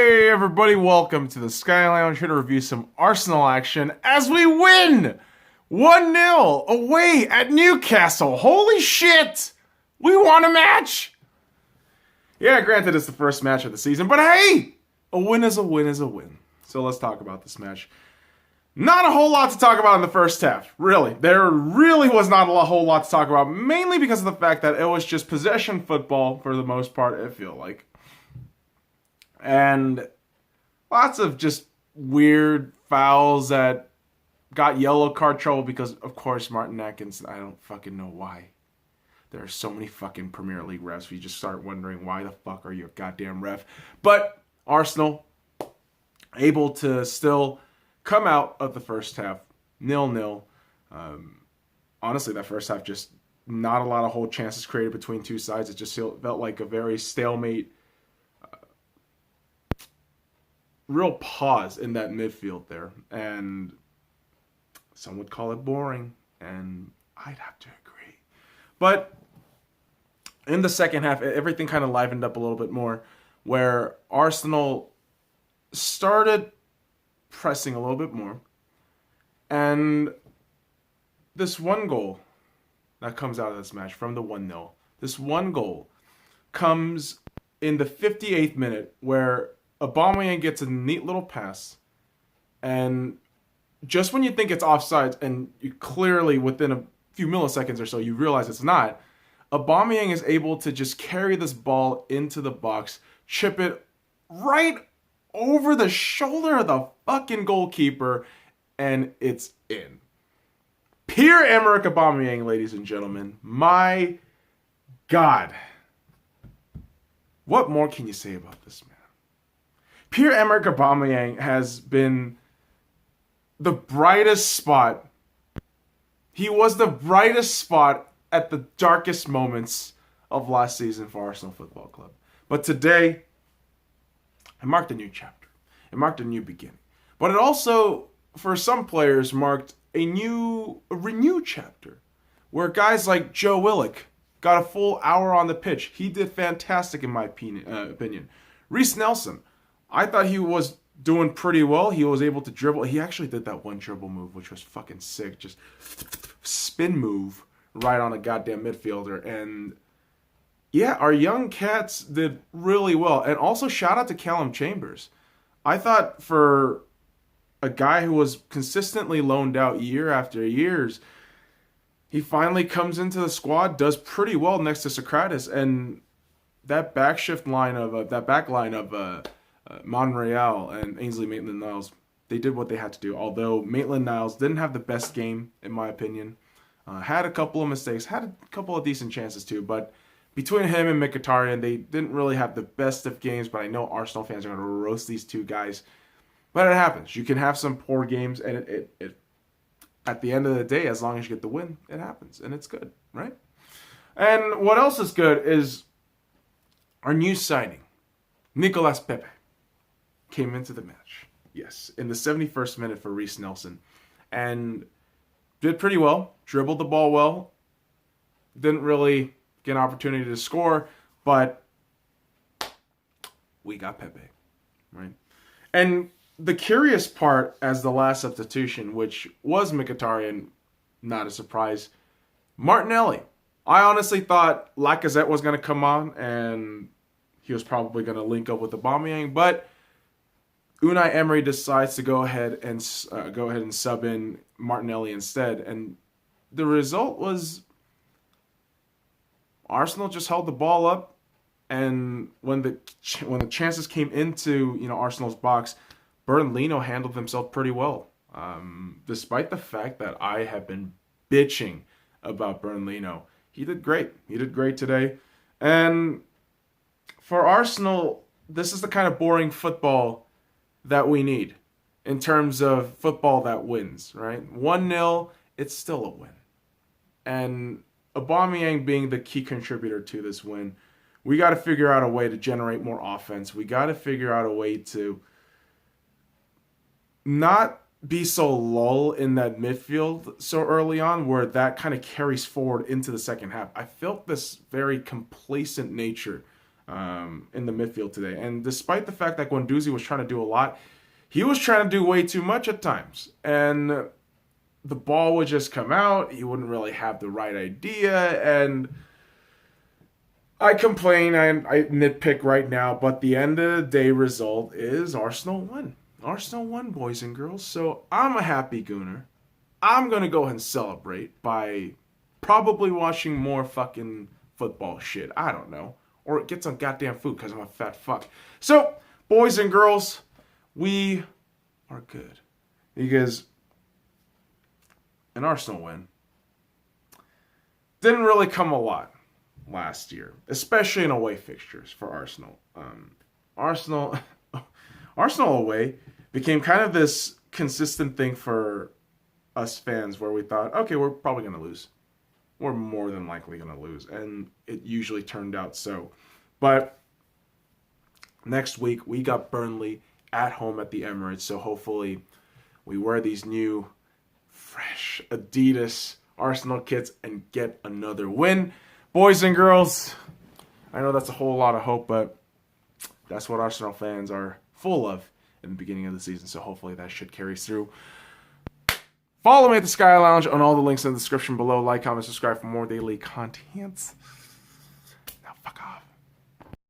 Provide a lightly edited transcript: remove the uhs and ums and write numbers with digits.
Hey everybody, welcome to the Sky Lounge, here to review some Arsenal action as we win 1-0 away at Newcastle. Holy shit! We won a match! Yeah, granted it's the first match of the season, but hey! A win is a win is a win. So let's talk about this match. Not a whole lot to talk about in the first half, really. There really was not a whole lot to talk about, mainly because of the fact that it was just possession football for the most part, I feel like. And lots of just weird fouls that got yellow card trouble because, of course, Martin Atkinson, I don't fucking know why. There are so many fucking Premier League refs. You just start wondering, why the fuck are you a goddamn ref? But Arsenal able to still come out of the first half 0-0. Honestly, that first half just not a lot of whole chances created between two sides. It just felt like a very stalemate, real pause in that midfield there. And some would call it boring, and I'd have to agree. But in the second half, everything kind of livened up a little bit more, where Arsenal started pressing a little bit more. And this one goal that comes out of this match from the 1-0, this one goal comes in the 58th minute, where Aubameyang gets a neat little pass, and just when you think it's offside, and you clearly within a few milliseconds or so you realize it's not, Aubameyang is able to just carry this ball into the box, chip it right over the shoulder of the fucking goalkeeper, and it's in. Pierre-Emerick Aubameyang, ladies and gentlemen. My God. What more can you say about this man? Pierre-Emerick Aubameyang has been the brightest spot. He was the brightest spot at the darkest moments of last season for Arsenal Football Club. But today, it marked a new chapter. It marked a new beginning. But it also, for some players, marked a renewed chapter, where guys like Joe Willock got a full hour on the pitch. He did fantastic in my opinion. Reiss Nelson, I thought he was doing pretty well. He was able to dribble. He actually did that one dribble move, which was fucking sick. Just spin move right on a goddamn midfielder. And yeah, our young cats did really well. And also shout out to Callum Chambers. I thought for a guy who was consistently loaned out year after years, he finally comes into the squad, does pretty well next to Socrates. And that back line of Monreal and Ainsley Maitland-Niles, they did what they had to do. Although Maitland-Niles didn't have the best game, in my opinion. Had a couple of mistakes, had a couple of decent chances too, but between him and Mkhitaryan, they didn't really have the best of games, but I know Arsenal fans are going to roast these two guys. But it happens. You can have some poor games, and it at the end of the day, as long as you get the win, it happens, and it's good, right? And what else is good is our new signing, Nicolas Pepe, came into the match. Yes, in the 71st minute for Reiss Nelson. And did pretty well, dribbled the ball well, didn't really get an opportunity to score, but we got Pepe, right? And the curious part as the last substitution, which was Mkhitaryan, not a surprise, Martinelli. I honestly thought Lacazette was going to come on, and he was probably going to link up with Aubameyang, but Unai Emery decides to go ahead and sub in Martinelli instead, and the result was Arsenal just held the ball up, and when the chances came into Arsenal's box, Bernd Leno handled himself pretty well, despite the fact that I have been bitching about Bernd Leno. He did great. He did great today, and for Arsenal, this is the kind of boring football that we need in terms of football that wins, right? 1-0, it's still a win. And Aubameyang being the key contributor to this win, we got to figure out a way to generate more offense. We got to figure out a way to not be so lull in that midfield so early on, where that kind of carries forward into the second half. I felt this very complacent nature in the midfield today. And despite the fact that Guendouzi was trying to do a lot, he was trying to do way too much at times. And the ball would just come out. He wouldn't really have the right idea. And I complain, I nitpick right now, but the end of the day result is Arsenal won. Arsenal won, boys and girls. So I'm a happy gooner. I'm going to go ahead and celebrate by probably watching more fucking football shit. I don't know. Or get some goddamn food because I'm a fat fuck. So, boys and girls, we are good. Because an Arsenal win didn't really come a lot last year, especially in away fixtures for Arsenal. Arsenal away became kind of this consistent thing for us fans where we thought, okay, we're probably going to lose. We're more than likely going to lose. And it usually turned out so. But next week, we got Burnley at home at the Emirates. So hopefully we wear these new, fresh Adidas Arsenal kits and get another win. Boys and girls, I know that's a whole lot of hope, but that's what Arsenal fans are full of in the beginning of the season. So hopefully that shit carries through. Follow me at the Sky Lounge on all the links in the description below. Like, comment, subscribe for more daily content.